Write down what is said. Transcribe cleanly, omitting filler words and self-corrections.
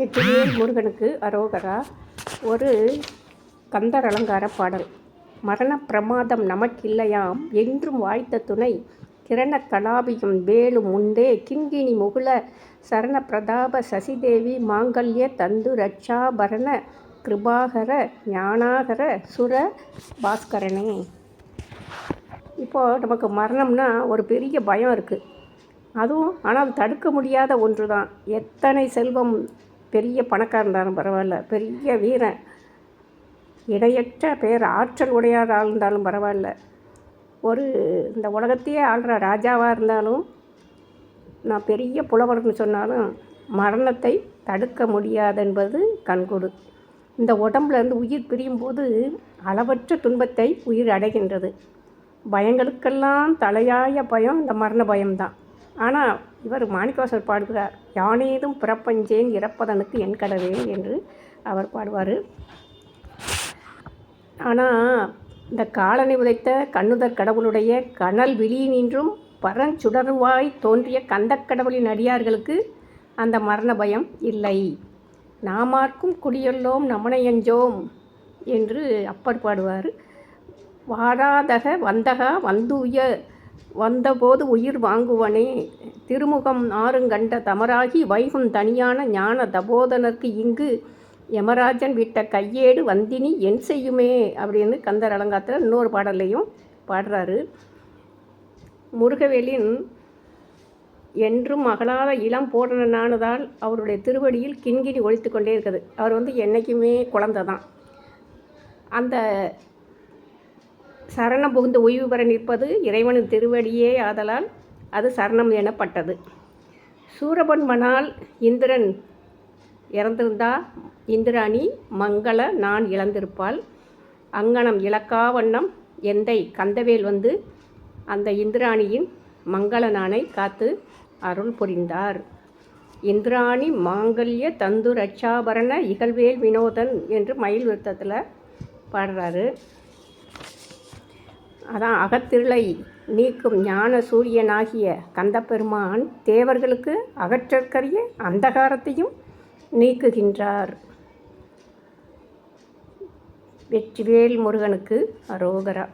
வெற்றிவேல் முருகனுக்கு அரோகரா. ஒரு கந்தர் அலங்கார பாடல். மரண பிரமாதம் நமக்கில்லையாம் என்றும் வாய்த்த துணை கிரண கலாபியும் வேலும் முந்தே கிண்கிணி முகுல சரண பிரதாப சசிதேவி மாங்கல்ய தந்து ரட்சாபரண கிருபாகர ஞானாகர சுர பாஸ்கரனே. இப்போது நமக்கு மரணம்னா ஒரு பெரிய பயம் இருக்குது. அதுவும் ஆனால் தடுக்க முடியாத ஒன்று தான். எத்தனை செல்வம், பெரிய பணக்காரன் இருந்தாலும் பரவாயில்ல, பெரிய வீரன், இடையற்ற ஆற்றல் உடையாராக இருந்தாலும் பரவாயில்ல, ஒரு இந்த உலகத்தையே ஆள்ற ராஜாவாக இருந்தாலும், நான் பெரிய புலவர்னு சொன்னாலும் மரணத்தை தடுக்க முடியாது என்பது கண்கூடு. இந்த உடம்புலேருந்து உயிர் பிரியும் போது அளவற்ற துன்பத்தை உயிர் அடைகின்றது. பயங்களுக்கெல்லாம் தலையாய பயம் இந்த மரண பயம்தான். ஆனால் இவர் மாணிக்கவாசகர் பாடுகிறார், யானேதும் பிறப்பஞ்சேன் இறப்பதனுக்கு என் கடவே என்று அவர் பாடுவார். ஆனால் இந்த காலனை உதைத்த கண்ணுதர் கடவுளுடைய கனல் விழியினின்றும் பரஞ்சுடர்வாய் தோன்றிய கந்தக்கடவுளின் அடியார்களுக்கு அந்த மரண பயம் இல்லை. நாமார்க்கும் குடியெல்லோம் நமனையஞ்சோம் என்று அப்பர் பாடுவார். வாராதக வந்தகா வந்துய வந்தபோது உயிர் வாங்குவனே திருமுகம் ஆறுங்கண்ட தமராகி வைகும் தனியான ஞான தபோதனருக்கு இங்கு யமராஜன் விட்ட கையேடு வந்தினி என் செய்யுமே அப்படின்னு கந்தர் அலங்காரத்தில் இன்னொரு பாடலையும் பாடுறாரு. முருகவேலின் என்றும் அகலாத இளம் பூரணனானதால் அவருடைய திருவடியில் கிண்கிணி ஒழித்து கொண்டே இருக்குது. அவர் என்றைக்குமே குழந்தை தான். அந்த சரணம் புகுந்து ஓய்வு பெற நிற்பது இறைவனின் திருவடியே ஆதலால் அது சரணம் எனப்பட்டது. சூரபன்மனால் இந்திரன் இறந்திருந்தா இந்திராணி மங்கள நான் இழந்திருப்பாள். அங்கனம் இலக்கா வண்ணம் எந்தை கந்தவேல் அந்த இந்திராணியின் மங்கள நானை காத்து அருள் புரிந்தார். இந்திராணி மாங்கல்ய தந்து ரட்சாபரண இகழ்வேல் வினோதன் என்று மயில் விருத்தத்தில் பாடுறாரு. அதான் அகத்திருளை நீக்கும் ஞான சூரியனாகிய கந்தப்பெருமான் தேவர்களுக்கு அகற்றற்கரிய அந்தகாரத்தையும் நீக்குகின்றார். வெற்றிவேல் முருகனுக்கு அரோகரா.